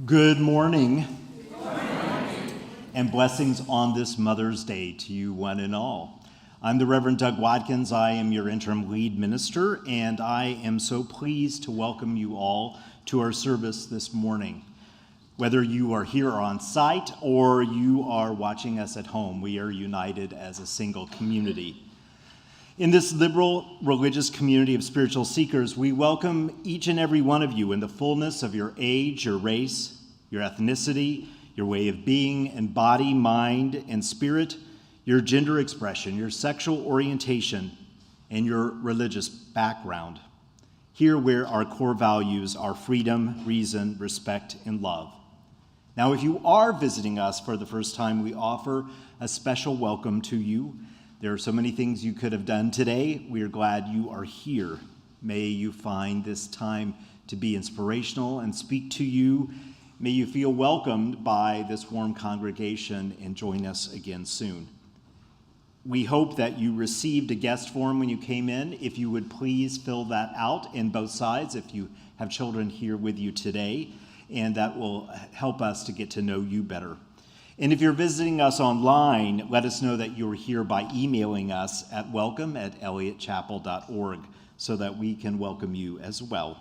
Good morning. And blessings on this Mother's Day to you one and all. I'm the Reverend Doug Watkins. I am your interim lead minister, and I am so pleased to welcome you all to our service this morning. Whether you are here on site or you are watching us at home, we are united as a single community. In this liberal religious community of spiritual seekers, we welcome each and every one of you in the fullness of your age, your race, your ethnicity, your way of being and body, mind, and spirit, your gender expression, your sexual orientation, and your religious background. Here where our core values are freedom, reason, respect, and love. Now, if you are visiting us for the first time, we offer a special welcome to you. There are so many things you could have done today. We are glad you are here. May you find this time to be inspirational and speak to you. May you feel welcomed by this warm congregation and join us again soon. We hope that you received a guest form when you came in. If you would please fill that out in both sides if you have children here with you today, and that will help us to get to know you better. And if you're visiting us online, let us know that you're here by emailing us at welcome@eliotchapel.org so that we can welcome you as well.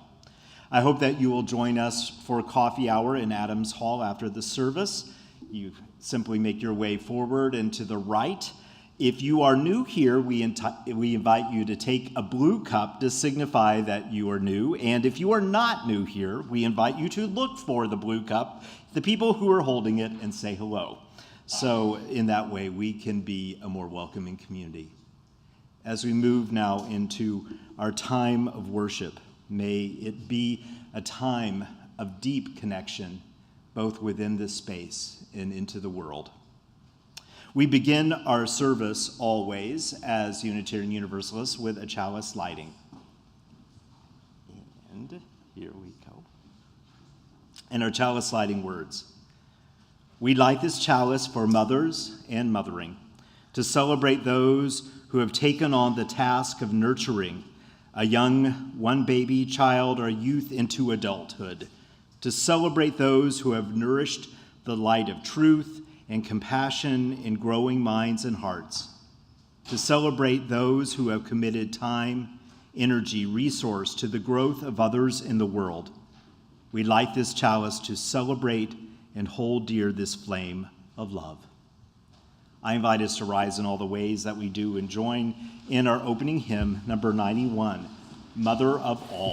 I hope that you will join us for a coffee hour in Adams Hall after the service. You simply make your way forward and to the right. If you are new here, we invite you to take a blue cup to signify that you are new. And if you are not new here, we invite you to look for the blue cup, the people who are holding it, and say hello. So in that way, we can be a more welcoming community. As we move now into our time of worship, may it be a time of deep connection, both within this space and into the world. We begin our service always as Unitarian Universalists with a chalice lighting. And here we go. And our chalice lighting words. We light this chalice for mothers and mothering, to celebrate those who have taken on the task of nurturing a young one baby child or youth into adulthood, to celebrate those who have nourished the light of truth and compassion in growing minds and hearts, to celebrate those who have committed time, energy, resource to the growth of others in the world. We light this chalice to celebrate and hold dear this flame of love. I invite us to rise in all the ways that we do and join in our opening hymn, number 91, Mother of All. Mother of all,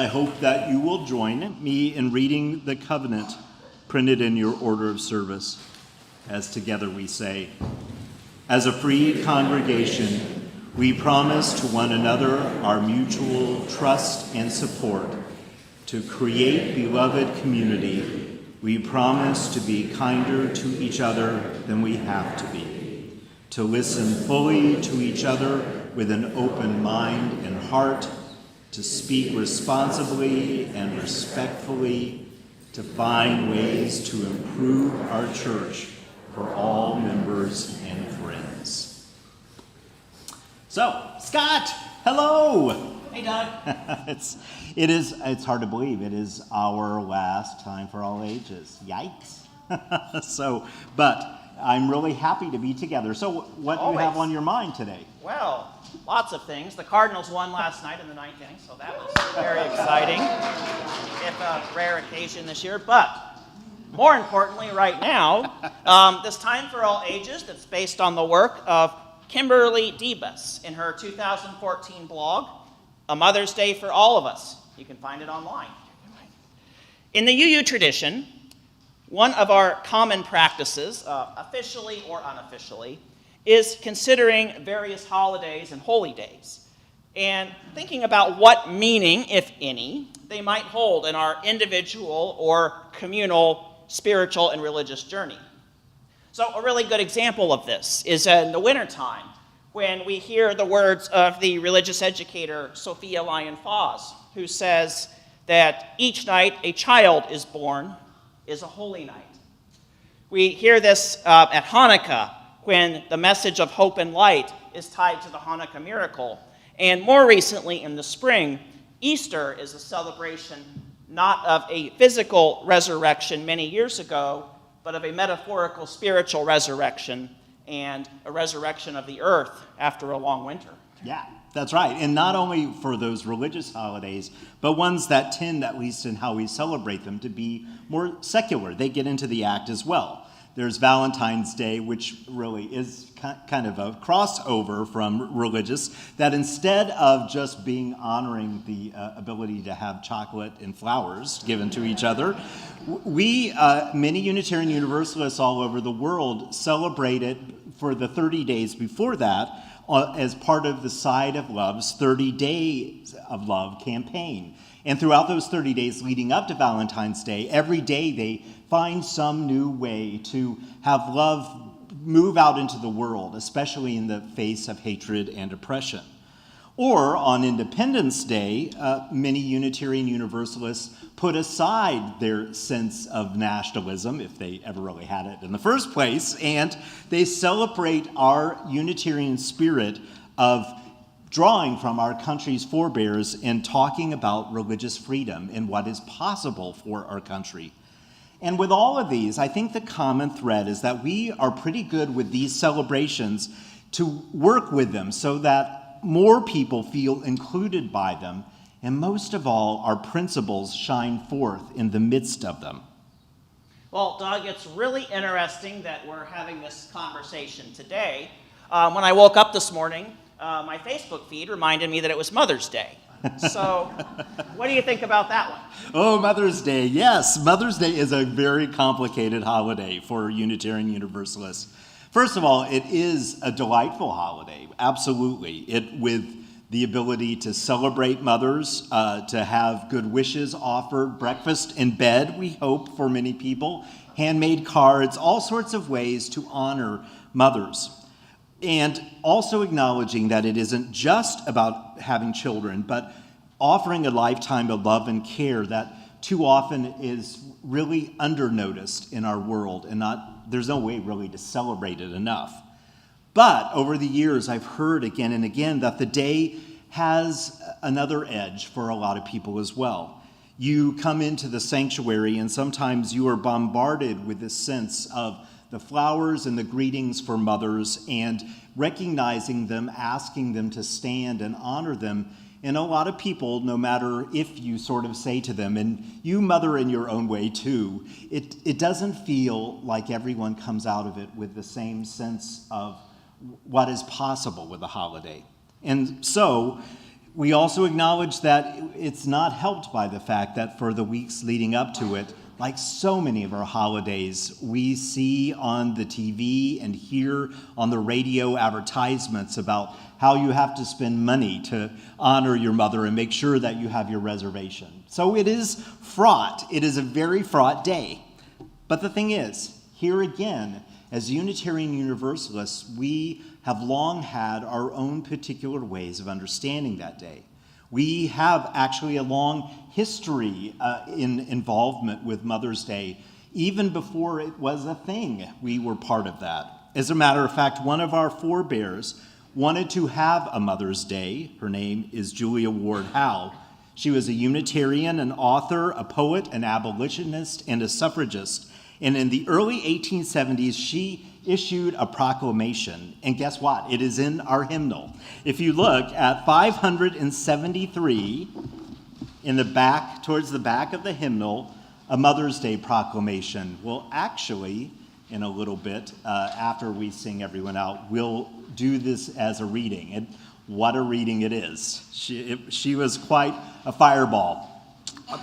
I hope that you will join me in reading the covenant printed in your order of service, as together we say, "As a free congregation, we promise to one another our mutual trust and support. To create beloved community, we promise to be kinder to each other than we have to be, to listen fully to each other with an open mind and heart, to speak responsibly and respectfully, to find ways to improve our church for all members and friends." So, Scott, hello. Hey, Doug. It's hard to believe it is our last Time for All Ages. Yikes. But I'm really happy to be together. So what do you have on your mind today? Well, lots of things. The Cardinals won last night in the ninth inning, so that was very exciting. If a rare occasion this year. But more importantly, right now, this Time for All Ages that's based on the work of Kimberly Debus in her 2014 blog, A Mother's Day for All of Us. You can find it online. In the UU tradition, one of our common practices, officially or unofficially, is considering various holidays and holy days and thinking about what meaning, if any, they might hold in our individual or communal spiritual and religious journey. So a really good example of this is in the wintertime, when we hear the words of the religious educator Sophia Lyon-Foss, who says that each night a child is born is a holy night. We hear this at Hanukkah, when the message of hope and light is tied to the Hanukkah miracle. And more recently in the spring, Easter is a celebration not of a physical resurrection many years ago, but of a metaphorical spiritual resurrection and a resurrection of the earth after a long winter. Yeah, that's right. And not only for those religious holidays, but ones that tend, at least in how we celebrate them, to be more secular. They get into the act as well. There's Valentine's Day, which really is kind of a crossover from religious, that instead of just being honoring the ability to have chocolate and flowers given to each other, we, many Unitarian Universalists all over the world, celebrate it for the 30 days before that as part of the Side of Love's 30 Days of Love campaign. And throughout those 30 days leading up to Valentine's Day, every day they find some new way to have love move out into the world, especially in the face of hatred and oppression. Or on Independence Day, many Unitarian Universalists put aside their sense of nationalism, if they ever really had it in the first place, and they celebrate our Unitarian spirit of drawing from our country's forebears and talking about religious freedom and what is possible for our country. And with all of these, I think the common thread is that we are pretty good with these celebrations to work with them so that more people feel included by them, and most of all, our principles shine forth in the midst of them. Well, Doug, it's really interesting that we're having this conversation today. When I woke up this morning, my Facebook feed reminded me that it was Mother's Day. So, what do you think about that one? Oh, Mother's Day, yes. Mother's Day is a very complicated holiday for Unitarian Universalists. First of all, it is a delightful holiday, absolutely. With the ability to celebrate mothers, to have good wishes offered, breakfast in bed, we hope, for many people, handmade cards, all sorts of ways to honor mothers. And also acknowledging that it isn't just about having children, but offering a lifetime of love and care that too often is really under-noticed in our world, and there's no way really to celebrate it enough. But over the years, I've heard again and again that the day has another edge for a lot of people as well. You come into the sanctuary, and sometimes you are bombarded with this sense of the flowers and the greetings for mothers, and recognizing them, asking them to stand and honor them. And a lot of people, no matter if you sort of say to them, and you mother in your own way too, it doesn't feel like everyone comes out of it with the same sense of what is possible with the holiday. And so We also acknowledge that it's not helped by the fact that for the weeks leading up to it, like so many of our holidays, we see on the TV and hear on the radio advertisements about how you have to spend money to honor your mother and make sure that you have your reservation. So it is fraught. It is a very fraught day. But the thing is, here again, as Unitarian Universalists, we have long had our own particular ways of understanding that day. We have actually a long history in involvement with Mother's Day. Even before it was a thing, we were part of that. As a matter of fact, one of our forebears wanted to have a Mother's Day. Her name is Julia Ward Howe. She was a Unitarian, an author, a poet, an abolitionist, and a suffragist. And in the early 1870s, she issued a proclamation. And guess what? It is in our hymnal. If you look at 573 in the back, towards the back of the hymnal, a Mother's Day proclamation. Well, actually, in a little bit, after we sing everyone out, we'll do this as a reading. And what a reading it is. She was quite a fireball.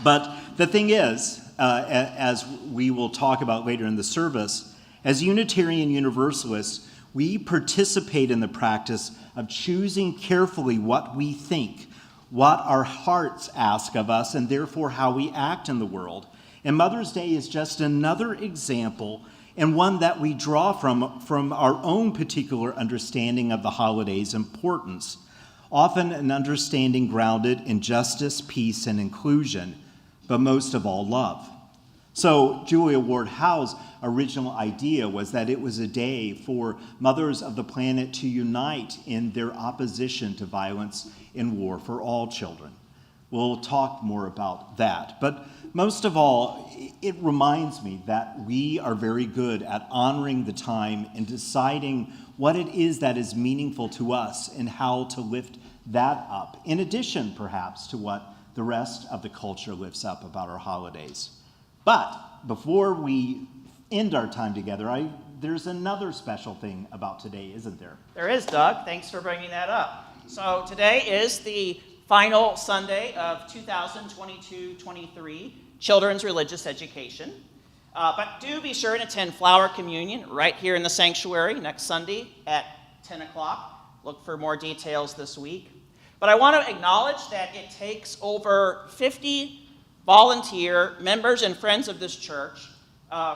But the thing is, as we will talk about later in the service, as Unitarian Universalists, we participate in the practice of choosing carefully what we think, what our hearts ask of us, and therefore how we act in the world. And Mother's Day is just another example, and one that we draw from our own particular understanding of the holiday's importance, often an understanding grounded in justice, peace, and inclusion, but most of all, love. So Julia Ward Howe's original idea was that it was a day for mothers of the planet to unite in their opposition to violence and war for all children. We'll talk more about that. But most of all, it reminds me that we are very good at honoring the time and deciding what it is that is meaningful to us and how to lift that up, in addition, perhaps, to what the rest of the culture lifts up about our holidays. But before we end our time together, there's another special thing about today, isn't there? There is, Doug. Thanks for bringing that up. So today is the final Sunday of 2022-23 Children's Religious Education. But do be sure and attend Flower Communion right here in the sanctuary next Sunday at 10 o'clock. Look for more details this week. But I want to acknowledge that it takes over 50 volunteer members and friends of this church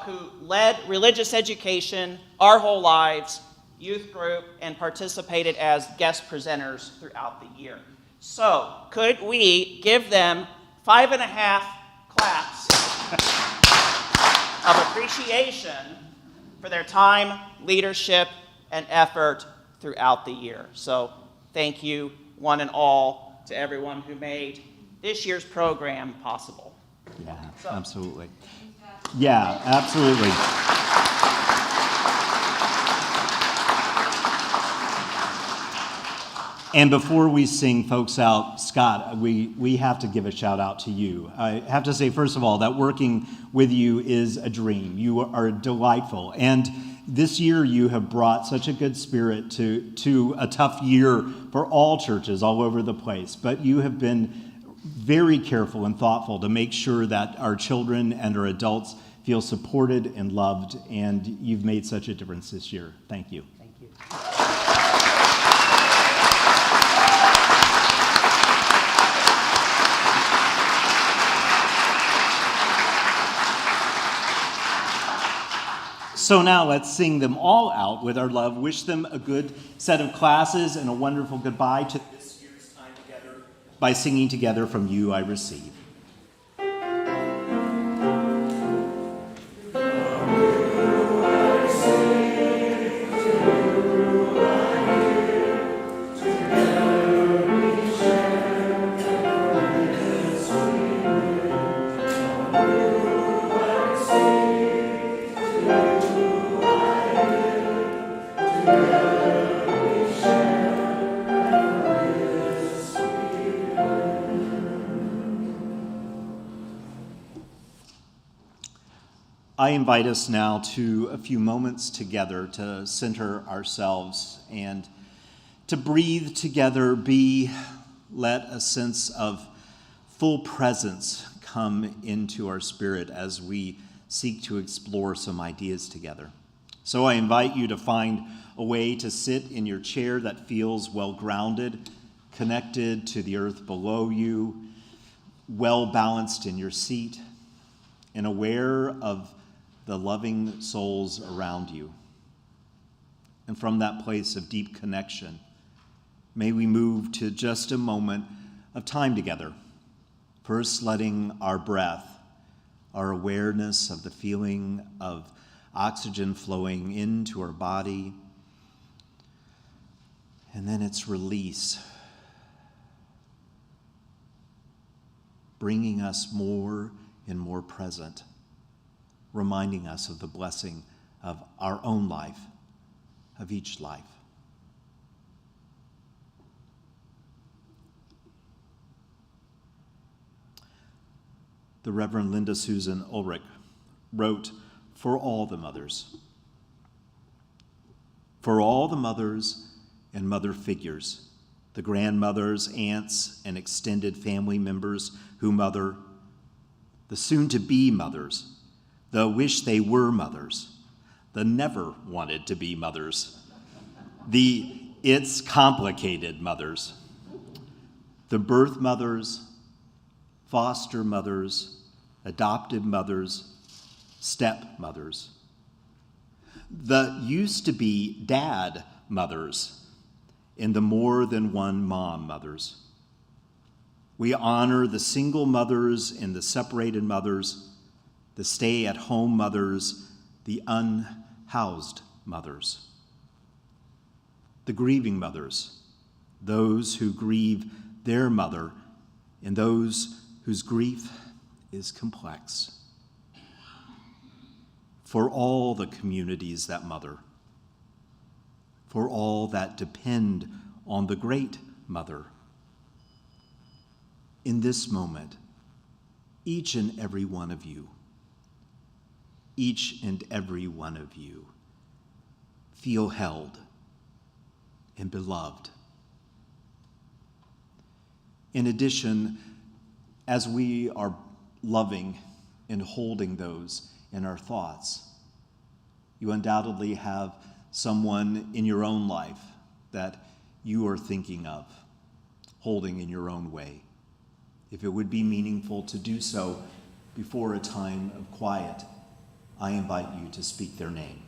who led religious education our whole lives, youth group, and participated as guest presenters throughout the year. So could we give them 5.5 claps of appreciation for their time, leadership, and effort throughout the year. So thank you, one and all, to everyone who made this year's program possible. Yeah, absolutely. Yeah, absolutely. And before we sing folks out, Scott, we have to give a shout out to you. I have to say, first of all, that working with you is a dream. You are delightful. And this year you have brought such a good spirit to a tough year for all churches all over the place. But you have been very careful and thoughtful to make sure that our children and our adults feel supported and loved. And you've made such a difference this year. Thank you. Thank you. So now let's sing them all out with our love. Wish them a good set of classes and a wonderful goodbye to this year's time together by singing together From You I Receive. I invite us now to a few moments together to center ourselves and to breathe together, be let a sense of full presence come into our spirit as we seek to explore some ideas together. So I invite you to find a way to sit in your chair that feels well grounded, connected to the earth below you, well balanced in your seat, and aware of the loving souls around you. And from that place of deep connection, may we move to just a moment of time together. First, letting our breath, our awareness of the feeling of oxygen flowing into our body, and then its release, bringing us more and more present, reminding us of the blessing of our own life, of each life. The Reverend Linda Susan Ulrich wrote, "For all the mothers. For all the mothers and mother figures, the grandmothers, aunts, and extended family members who mother, the soon-to-be mothers, the wish they were mothers, the never wanted to be mothers, the it's complicated mothers, the birth mothers, foster mothers, adopted mothers, stepmothers, the used-to-be dad mothers, and the more than one mom mothers. We honor the single mothers and the separated mothers, the stay-at-home mothers, the unhoused mothers, the grieving mothers, those who grieve their mother, and those whose grief is complex. For all the communities that mother, for all that depend on the great mother. In this moment, each and every one of you, each and every one of you feel held and beloved. In addition, as we are loving and holding those in our thoughts, you undoubtedly have someone in your own life that you are thinking of, holding in your own way. If it would be meaningful to do so before a time of quiet, I invite you to speak their name.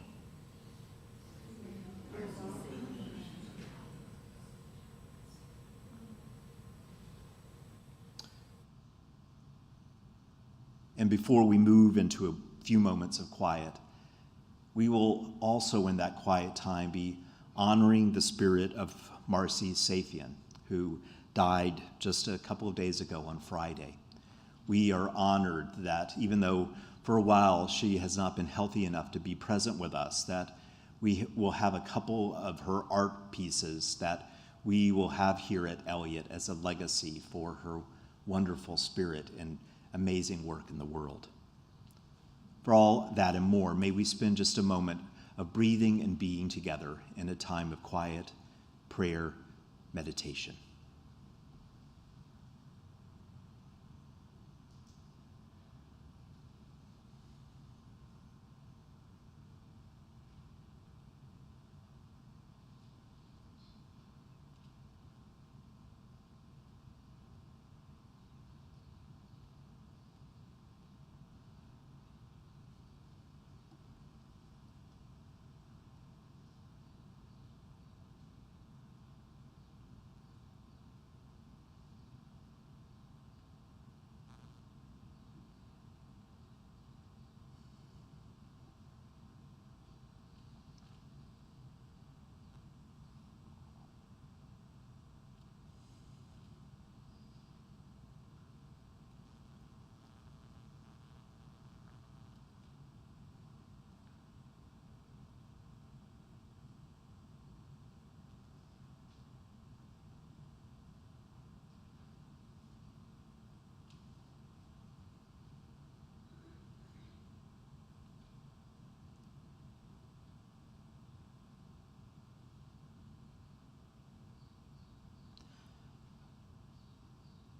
And before we move into a few moments of quiet, we will also in that quiet time be honoring the spirit of Marcy Safian, who died just a couple of days ago on Friday. We are honored that even though for a while she has not been healthy enough to be present with us, that we will have a couple of her art pieces that we will have here at Eliot as a legacy for her wonderful spirit and amazing work in the world. For all that and more, may we spend just a moment of breathing and being together in a time of quiet, prayer, meditation.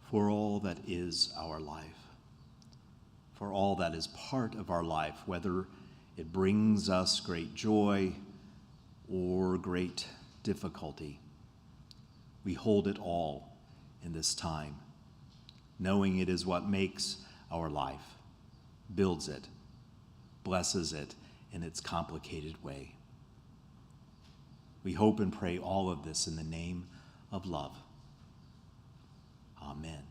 for all that is our life, for all that is part of our life, whether it brings us great joy or great difficulty. We hold it all in this time, knowing it is what makes our life, builds it, blesses it in its complicated way. We hope and pray all of this in the name of love. Amen,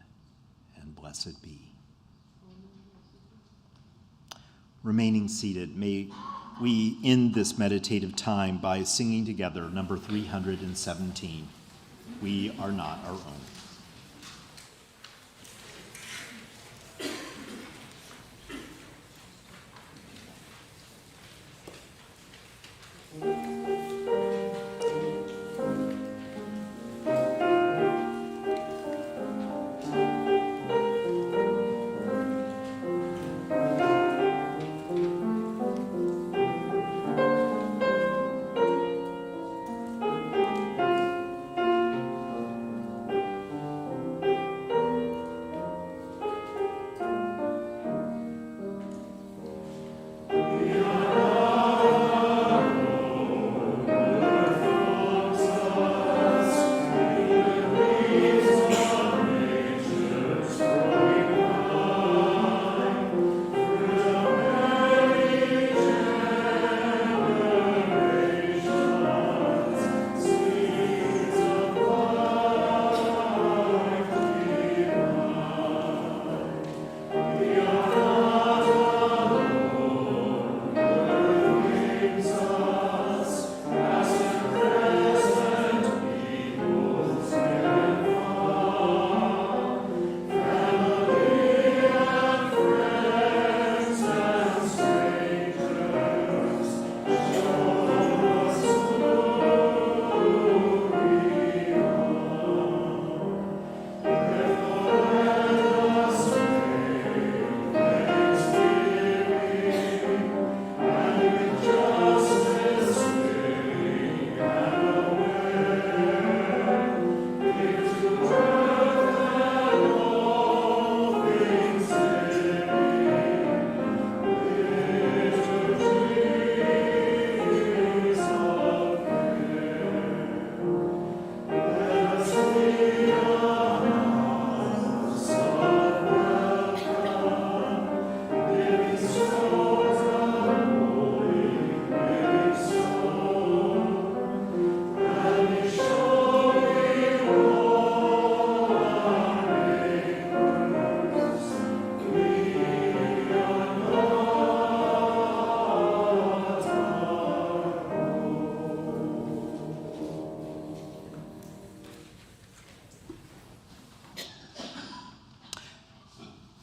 and blessed be. Remaining seated, may we end this meditative time by singing together number 317, We Are Not Our Own.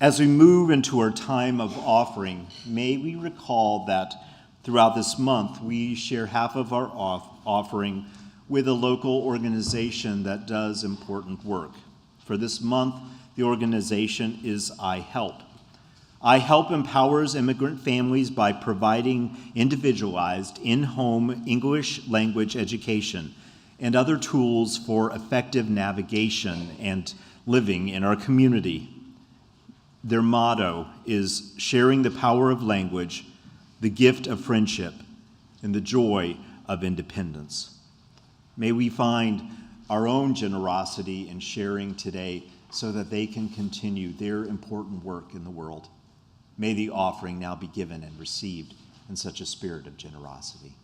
As we move into our time of offering, may we recall that throughout this month we share half of our offering with a local organization that does important work. For this month, the organization is I Help. I Help empowers immigrant families by providing individualized in-home English language education and other tools for effective navigation and living in our community. Their motto is sharing the power of language, the gift of friendship, and the joy of independence. May we find our own generosity in sharing today so that they can continue their important work in the world. May the offering now be given and received in such a spirit of generosity.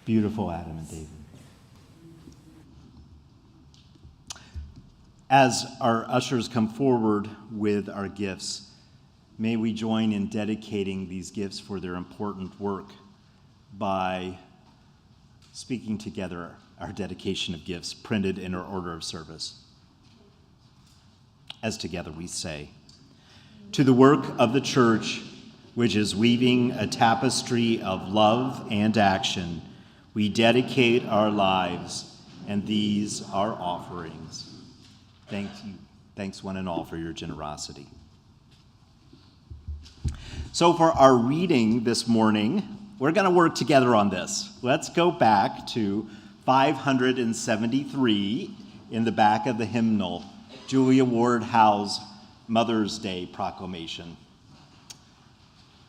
Beautiful, Adam and David. As our ushers come forward with our gifts, may we join in dedicating these gifts for their important work by speaking together our dedication of gifts printed in our order of service. As together we say, to the work of the church, which is weaving a tapestry of love and action, we dedicate our lives, and these are offerings. Thank you. Thanks one and all for your generosity. So for our reading this morning, we're going to work together on this. Let's go back to 573 in the back of the hymnal, Julia Ward Howe's Mother's Day proclamation.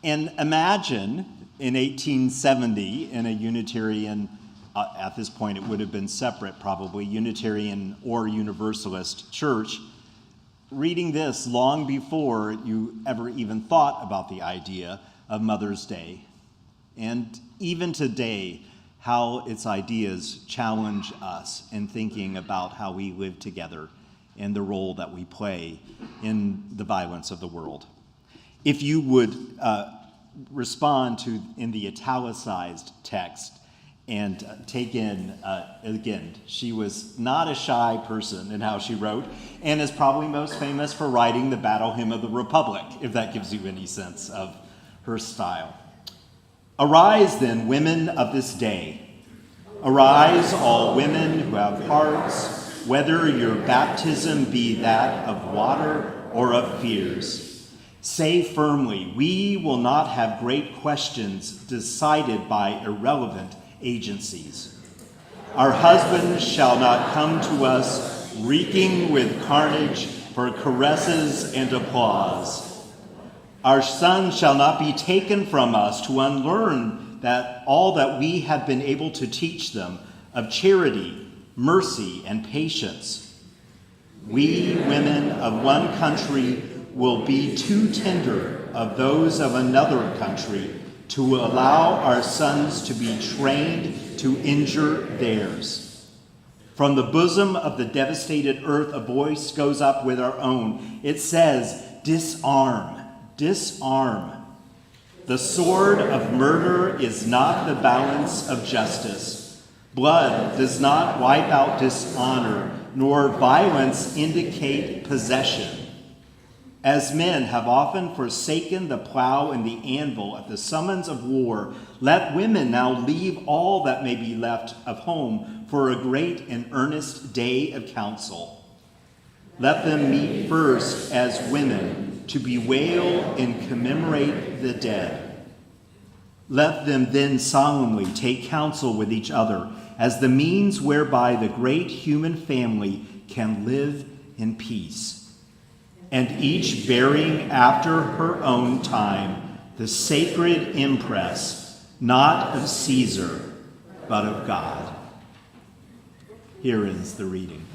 And imagine in 1870 in a Unitarian, at this point it would have been separate probably, Unitarian or Universalist church, reading this long before you ever even thought about the idea of Mother's Day. And even today, how its ideas challenge us in thinking about how we live together and the role that we play in the violence of the world. If you would respond to in the italicized text and take in, again, she was not a shy person in how she wrote, and is probably most famous for writing the Battle Hymn of the Republic, if that gives you any sense of her style. Arise then, women of this day. Arise, all women who have hearts, whether your baptism be that of water or of fears. Say firmly, we will not have great questions decided by irrelevant agencies. Our husbands shall not come to us reeking with carnage for caresses and applause. Our sons shall not be taken from us to unlearn that all that we have been able to teach them of charity, mercy, and patience. We, women of one country, will be too tender of those of another country to allow our sons to be trained to injure theirs. From the bosom of the devastated earth, a voice goes up with our own. It says, disarm, disarm. The sword of murder is not the balance of justice. Blood does not wipe out dishonor, nor violence indicate possession. As men have often forsaken the plow and the anvil at the summons of war, let women now leave all that may be left of home for a great and earnest day of council. Let them meet first as women to bewail and commemorate the dead. Let them then solemnly take counsel with each other as the means whereby the great human family can live in peace. And each bearing after her own time the sacred impress, not of Caesar, but of God. Here ends the reading.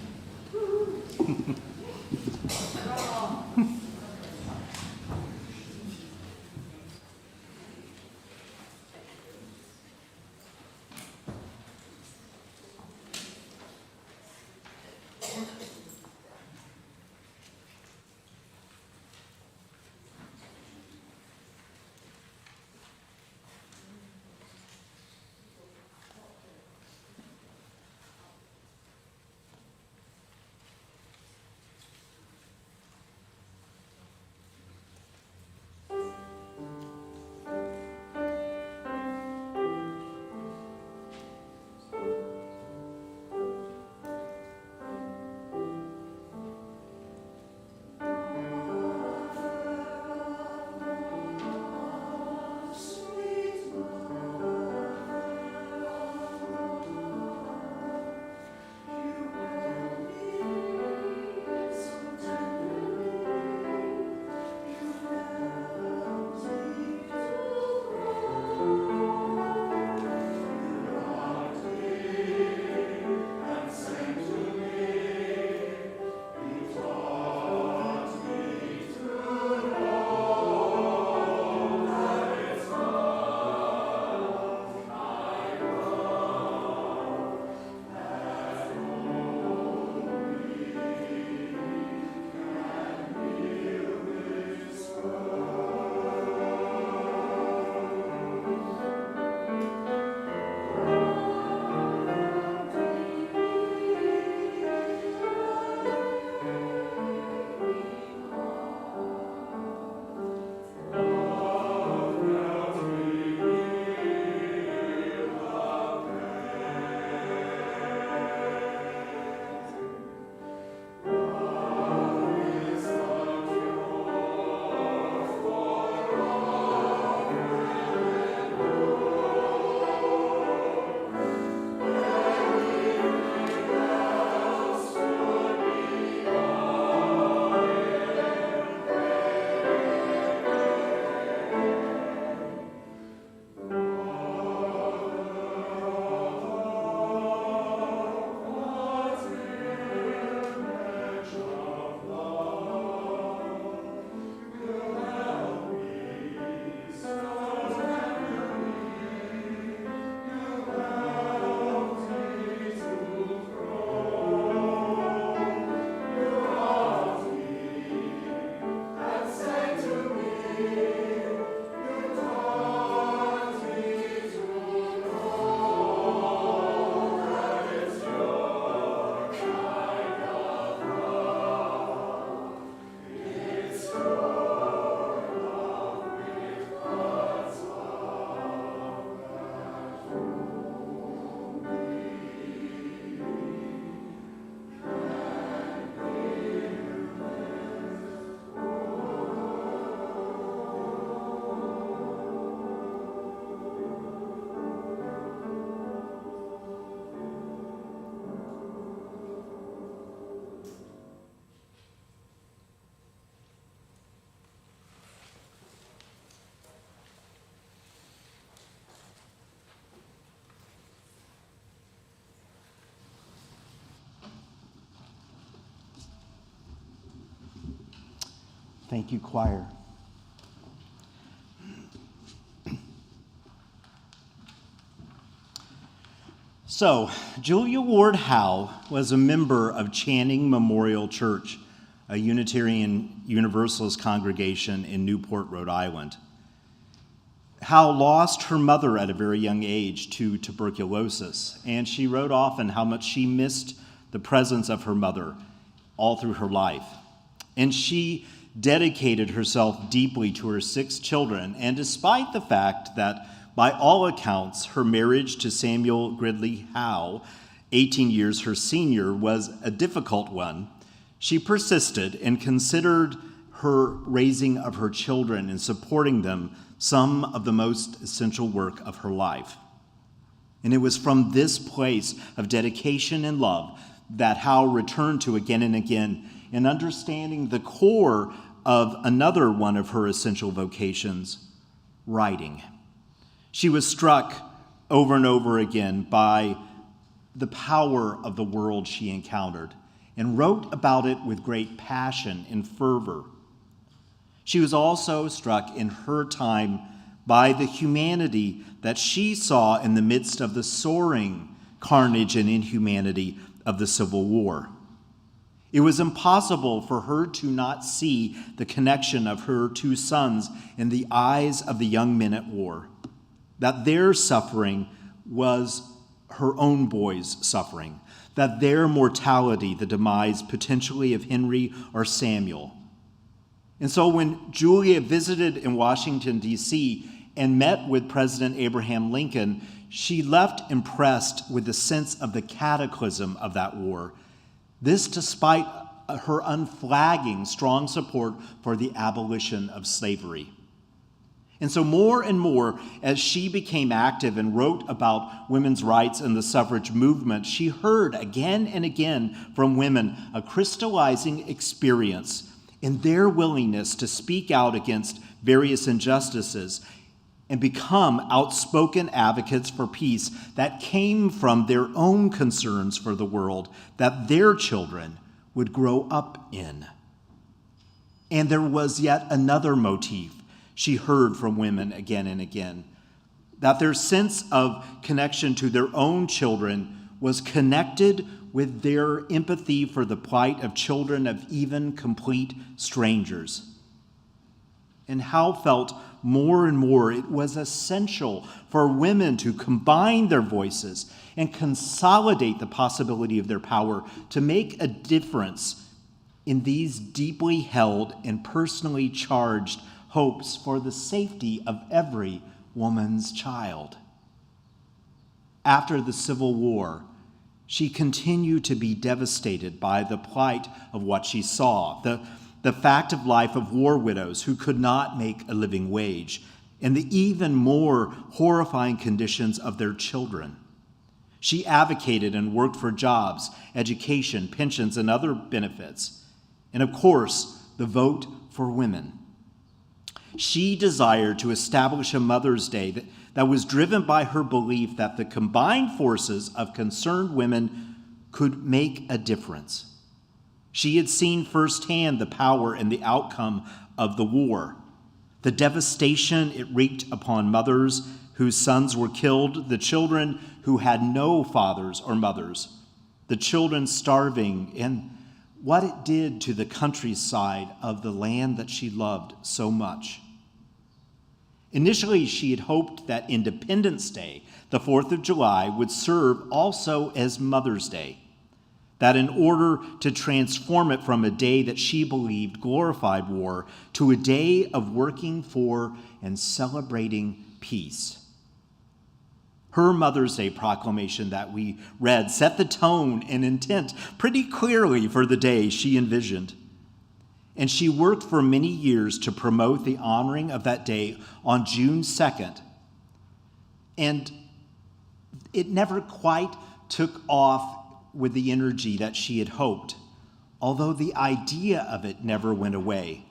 Thank you, choir. So, Julia Ward Howe was a member of Channing Memorial Church, a Unitarian Universalist congregation in Newport, Rhode Island. Howe lost her mother at a very young age to tuberculosis, and she wrote often how much she missed the presence of her mother all through her life. And she dedicated herself deeply to her 6 children, and despite the fact that by all accounts, her marriage to Samuel Gridley Howe, 18 years her senior, was a difficult one, she persisted and considered her raising of her children and supporting them some of the most essential work of her life. And it was from this place of dedication and love that Howe returned to again and again in understanding the core of another one of her essential vocations, writing. She was struck over and over again by the power of the world she encountered and wrote about it with great passion and fervor. She was also struck in her time by the humanity that she saw in the midst of the soaring carnage and inhumanity of the Civil War. It was impossible for her to not see the connection of her 2 sons in the eyes of the young men at war, that their suffering was her own boys' suffering, that their mortality, the demise potentially of Henry or Samuel. And so when Julia visited in Washington, D.C., and met with President Abraham Lincoln, she left impressed with the sense of the cataclysm of that war. This despite her unflagging strong support for the abolition of slavery. And so more and more, as she became active and wrote about women's rights and the suffrage movement, she heard again and again from women a crystallizing experience in their willingness to speak out against various injustices and become outspoken advocates for peace that came from their own concerns for the world that their children would grow up in. And there was yet another motif she heard from women again and again, that their sense of connection to their own children was connected with their empathy for the plight of children of even complete strangers. And Howe felt more and more it was essential for women to combine their voices and consolidate the possibility of their power to make a difference in these deeply held and personally charged hopes for the safety of every woman's child. After the Civil War, she continued to be devastated by the plight of what she saw, the fact of life of war widows who could not make a living wage, and the even more horrifying conditions of their children. She advocated and worked for jobs, education, pensions, and other benefits, and of course, the vote for women. She desired to establish a Mother's Day that was driven by her belief that the combined forces of concerned women could make a difference. She had seen firsthand the power and the outcome of the war, the devastation it wreaked upon mothers whose sons were killed, the children who had no fathers or mothers, the children starving, and what it did to the countryside of the land that she loved so much. Initially, she had hoped that Independence Day, the 4th of July, would serve also as Mother's Day, that in order to transform it from a day that she believed glorified war to a day of working for and celebrating peace. Her Mother's Day proclamation that we read set the tone and intent pretty clearly for the day she envisioned. And she worked for many years to promote the honoring of that day on June 2nd. And it never quite took off with the energy that she had hoped, although the idea of it never went away.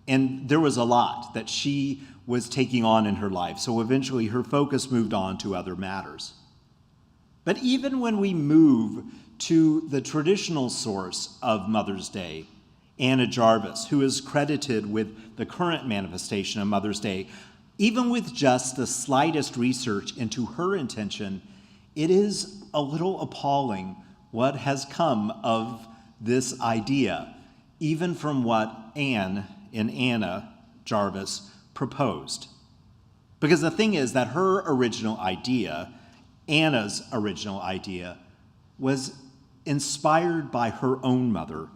And there was a lot that she was taking on in her life, so eventually her focus moved on to other matters. But even when we move to the traditional source of Mother's Day, Anna Jarvis, who is credited with the current manifestation of Mother's Day. Even with just the slightest research into her intention, it is a little appalling what has come of this idea, even from what Anne and Anna Jarvis proposed. Because the thing is that her original idea, Anna's original idea, was inspired by her own mother,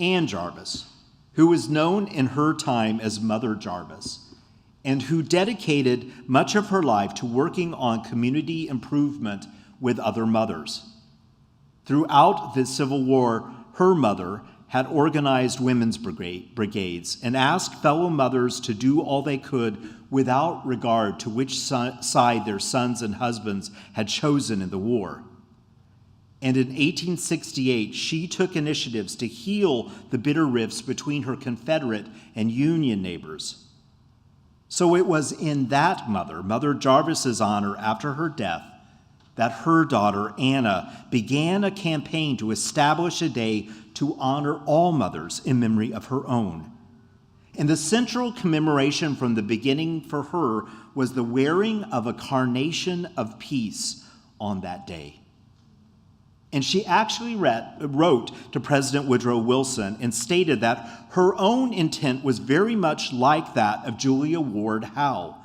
Anne Jarvis, who was known in her time as Mother Jarvis, and who dedicated much of her life to working on community improvement with other mothers. Throughout the Civil War, her mother had organized women's brigades and asked fellow mothers to do all they could without regard to which side their sons and husbands had chosen in the war. And in 1868, she took initiatives to heal the bitter rifts between her Confederate and Union neighbors. So it was in that Mother Jarvis's honor after her death, that her daughter Anna began a campaign to establish a day to honor all mothers in memory of her own. And the central commemoration from the beginning for her was the wearing of a carnation of peace on that day. And she actually wrote to President Woodrow Wilson and stated that her own intent was very much like that of Julia Ward Howe,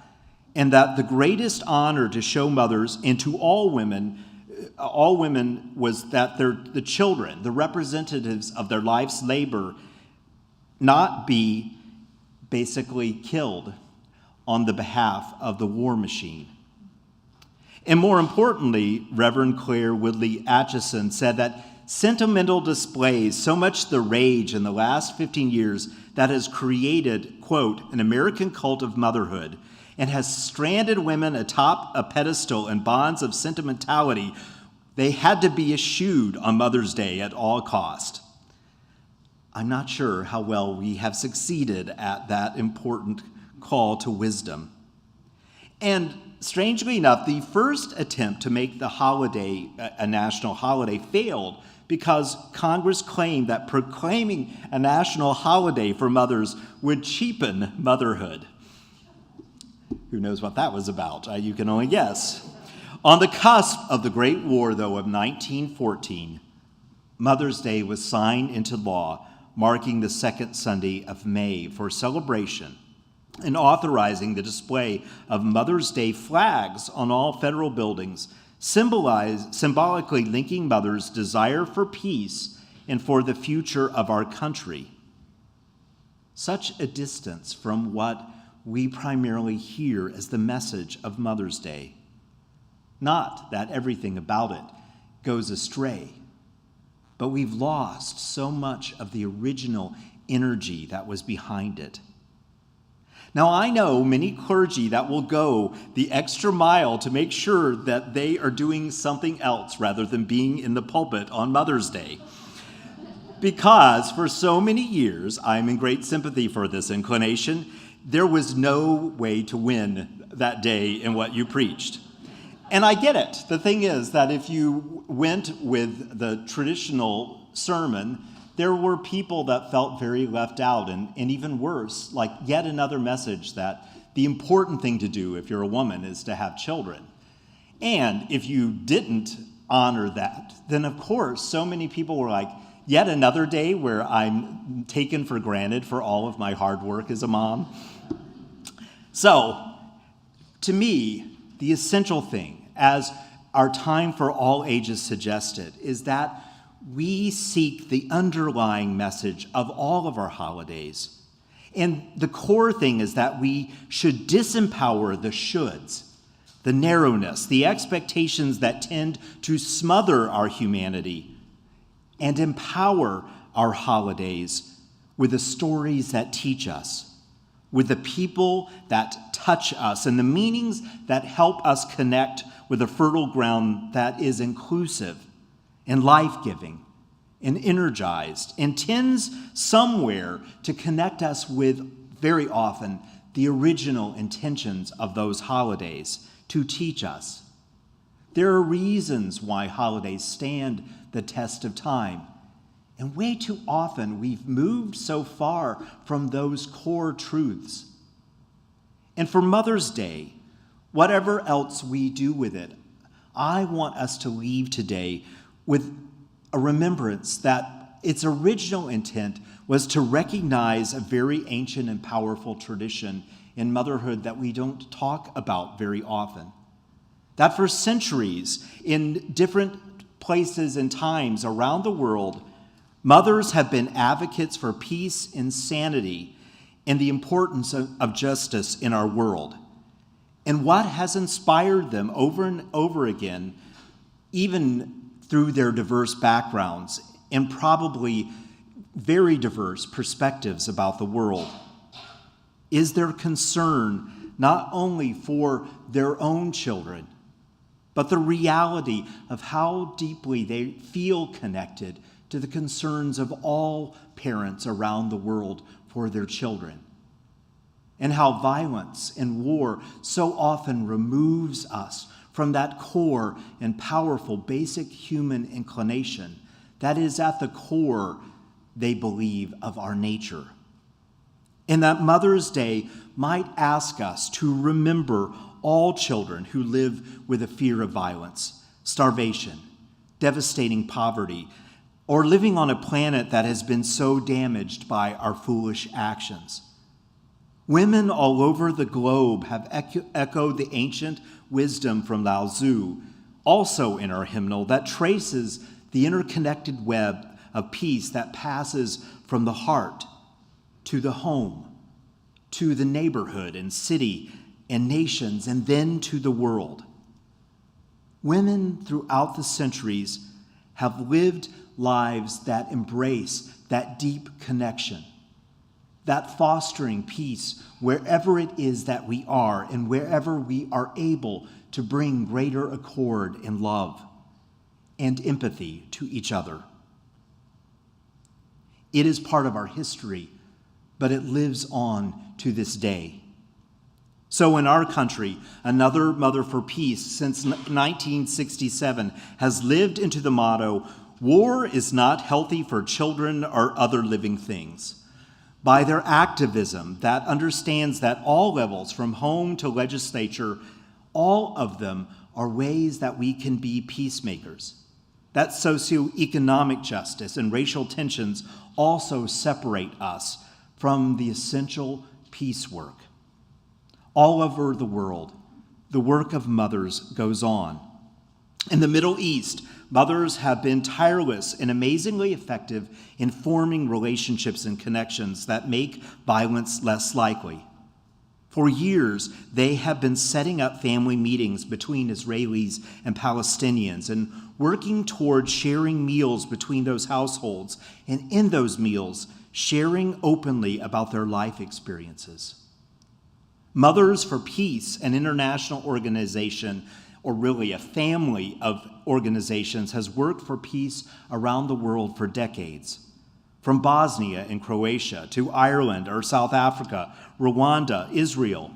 and that the greatest honor to show mothers and to all women was that the children, the representatives of their life's labor, not be basically killed on the behalf of the war machine. And more importantly, Reverend Claire Woodley Atchison said that sentimental displays so much the rage in the last 15 years that has created, quote, an American cult of motherhood and has stranded women atop a pedestal in bonds of sentimentality. They had to be eschewed on Mother's Day at all cost. I'm not sure how well we have succeeded at that important call to wisdom. And strangely enough, the first attempt to make the holiday a national holiday failed because Congress claimed that proclaiming a national holiday for mothers would cheapen motherhood. Who knows what that was about? You can only guess. On the cusp of the Great War, though, of 1914, Mother's Day was signed into law, marking the second Sunday of May for celebration and authorizing the display of Mother's Day flags on all federal buildings, symbolically linking mothers' desire for peace and for the future of our country. Such a distance from what we primarily hear as the message of Mother's Day. Not that everything about it goes astray, but we've lost so much of the original energy that was behind it. Now, I know many clergy that will go the extra mile to make sure that they are doing something else rather than being in the pulpit on Mother's Day. Because for so many years, I'm in great sympathy for this inclination, there was no way to win that day in what you preached. And I get it. The thing is that if you went with the traditional sermon, there were people that felt very left out, and even worse, like yet another message that the important thing to do if you're a woman is to have children. And if you didn't honor that, then of course so many people were like, yet another day where I'm taken for granted for all of my hard work as a mom. So, to me, the essential thing, as our Time for All Ages suggested, is that we seek the underlying message of all of our holidays. And the core thing is that we should disempower the shoulds, the narrowness, the expectations that tend to smother our humanity, and empower our holidays with the stories that teach us, with the people that touch us, and the meanings that help us connect with a fertile ground that is inclusive and life-giving and energized and tends somewhere to connect us with, very often, the original intentions of those holidays to teach us. There are reasons why holidays stand the test of time, And way too often, we've moved so far from those core truths. And for Mother's Day, whatever else we do with it, I want us to leave today with a remembrance that its original intent was to recognize a very ancient and powerful tradition in motherhood that we don't talk about very often. That for centuries, in different places and times around the world, mothers have been advocates for peace and sanity and the importance of justice in our world. And what has inspired them over and over again, even through their diverse backgrounds and probably very diverse perspectives about the world, is their concern not only for their own children, but the reality of how deeply they feel connected to the concerns of all parents around the world for their children, and how violence and war so often removes us from that core and powerful basic human inclination that is at the core, they believe, of our nature. And that Mother's Day might ask us to remember all children who live with a fear of violence, starvation, devastating poverty, or living on a planet that has been so damaged by our foolish actions. Women all over the globe have echoed the ancient wisdom from Lao Tzu, also in our hymnal, that traces the interconnected web of peace that passes from the heart to the home, to the neighborhood and city and nations, and then to the world. Women throughout the centuries have lived lives that embrace that deep connection, that fostering peace wherever it is that we are and wherever we are able to bring greater accord and love and empathy to each other. It is part of our history, but it lives on to this day. So in our country, another Mother for Peace since 1967 has lived into the motto, "War is not healthy for children or other living things." By their activism that understands that all levels, from home to legislature, all of them are ways that we can be peacemakers. That socioeconomic justice and racial tensions also separate us from the essential peace work. All over the world, the work of mothers goes on. In the Middle East, mothers have been tireless and amazingly effective in forming relationships and connections that make violence less likely. For years, they have been setting up family meetings between Israelis and Palestinians and working toward sharing meals between those households, and in those meals, sharing openly about their life experiences. Mothers for Peace, an international organization, or really a family of organizations, has worked for peace around the world for decades. From Bosnia and Croatia to Ireland or South Africa, Rwanda, Israel,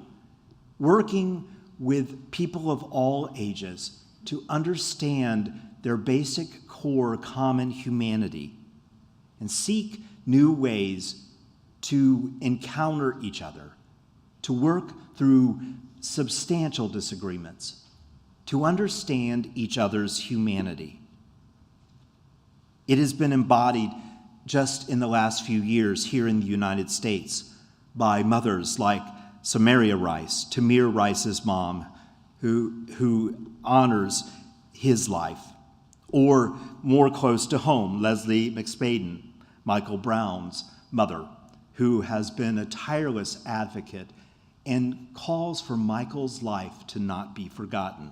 working with people of all ages to understand their basic core common humanity and seek new ways to encounter each other, to work through substantial disagreements, to understand each other's humanity. It has been embodied just in the last few years here in the United States by mothers like Samaria Rice, Tamir Rice's mom, who honors his life, or more close to home, Leslie McSpadden, Michael Brown's mother, who has been a tireless advocate and calls for Michael's life to not be forgotten.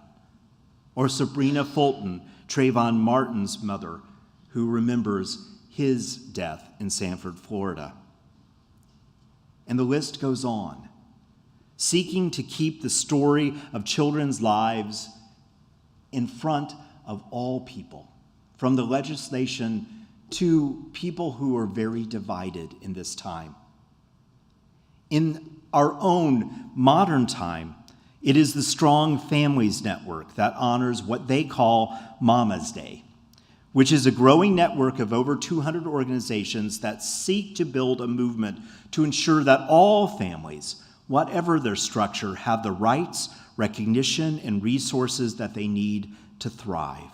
Or Sabrina Fulton, Trayvon Martin's mother, who remembers his death in Sanford, Florida. And the list goes on, seeking to keep the story of children's lives in front of all people, from the legislation to people who are very divided in this time. In our own modern time, it is the Strong Families Network that honors what they call Mama's Day, which is a growing network of over 200 organizations that seek to build a movement to ensure that all families, whatever their structure, have the rights, recognition, and resources that they need to thrive.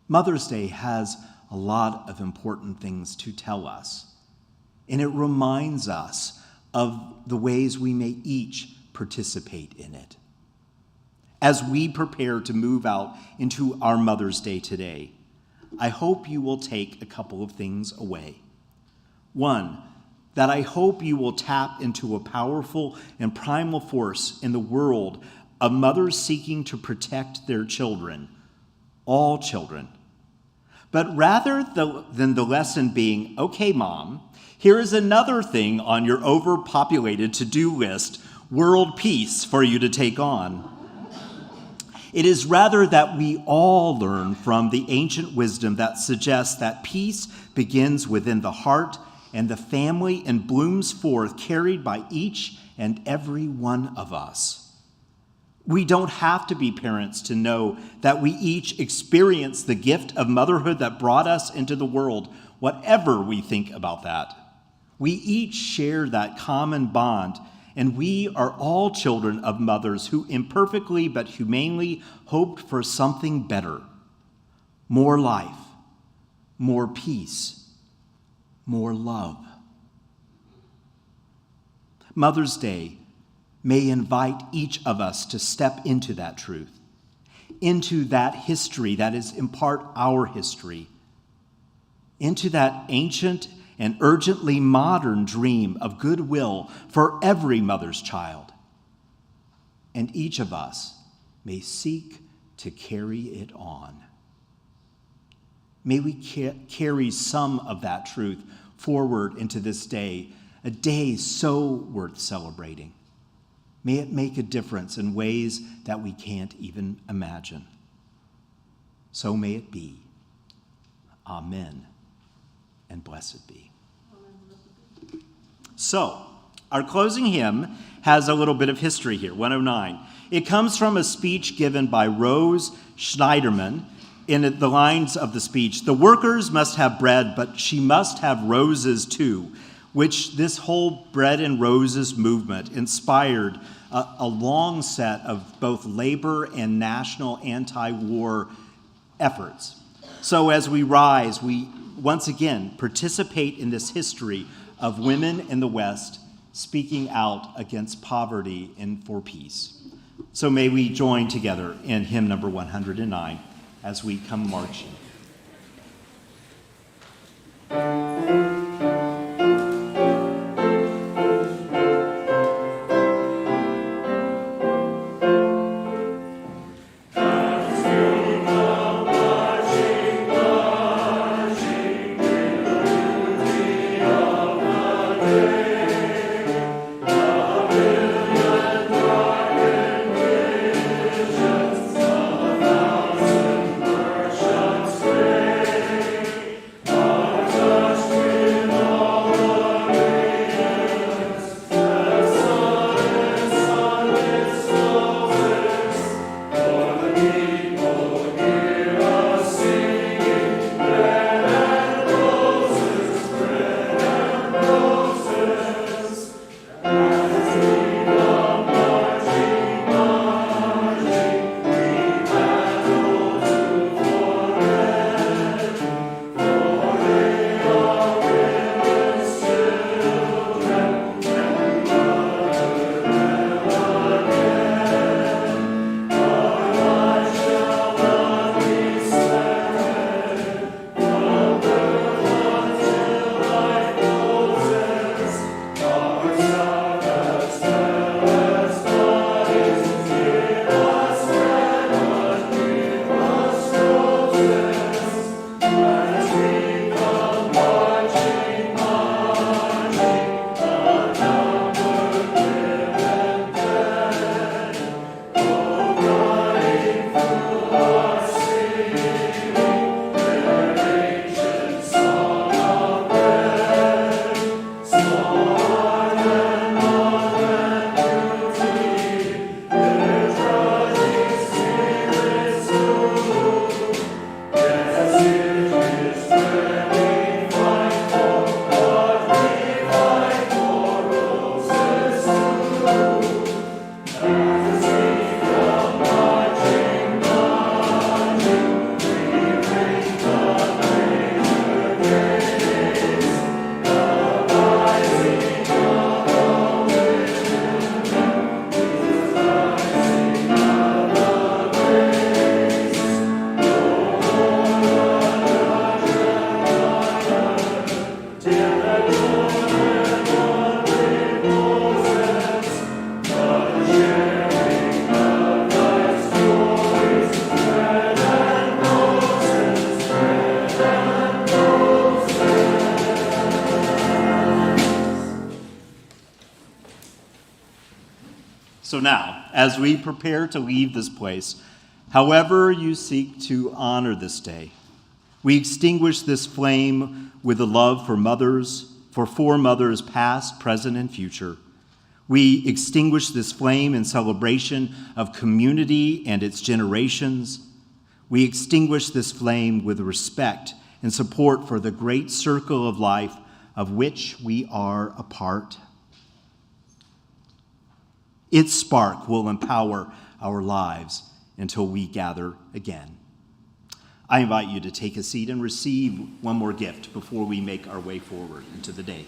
Mother's Day has a lot of important things to tell us, and it reminds us of the ways we may each participate in it. As we prepare to move out into our Mother's Day today, I hope you will take a couple of things away. One, that I hope you will tap into a powerful and primal force in the world of mothers seeking to protect their children, all children. But rather than the lesson being, okay, Mom, here is another thing on your overpopulated to-do list, world peace, for you to take on. It is rather that we all learn from the ancient wisdom that suggests that peace begins within the heart and the family and blooms forth, carried by each and every one of us. We don't have to be parents to know that we each experience the gift of motherhood that brought us into the world, whatever we think about that. We each share that common bond, and we are all children of mothers who imperfectly but humanely hoped for something better, more life, more peace, more love. Mother's Day may invite each of us to step into that truth, into that history that is in part our history, into that ancient and urgently modern dream of goodwill for every mother's child. And each of us may seek to carry it on. May we carry some of that truth forward into this day, a day so worth celebrating. May it make a difference in ways that we can't even imagine. So may it be. Amen, and blessed be. So, our closing hymn has a little bit of history here, 109. It comes from a speech given by Rose Schneiderman. In the lines of the speech, the workers must have bread, but she must have roses too, which this whole Bread and Roses movement inspired a long set of both labor and national anti-war efforts. So as we rise, we once again participate in this history of women in the West speaking out against poverty and for peace. So may we join together in hymn number 109 as we come marching. So now, as we prepare to leave this place, however you seek to honor this day, we extinguish this flame with the love for mothers, for four mothers past, present, and future. We extinguish this flame in celebration of community and its generations. We extinguish this flame with respect and support for the great circle of life of which we are a part. Its spark will empower our lives until we gather again. I invite you to take a seat and receive one more gift before we make our way forward into the day.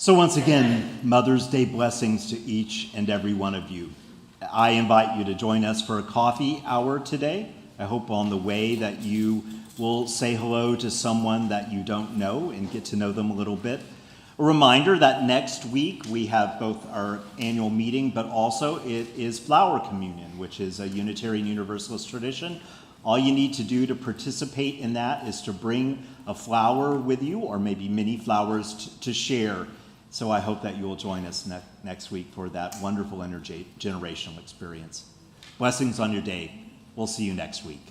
So once again, Mother's Day blessings to each and every one of you. I invite you to join us for a coffee hour today. I hope on the way that you will say hello to someone that you don't know and get to know them a little bit. A reminder that next week we have both our annual meeting, but also it is Flower Communion, which is a Unitarian Universalist tradition. All you need to do to participate in that is to bring a flower with you, or maybe many flowers to share. So I hope that you will join us next week for that wonderful intergenerational experience. Blessings on your day. We'll see you next week.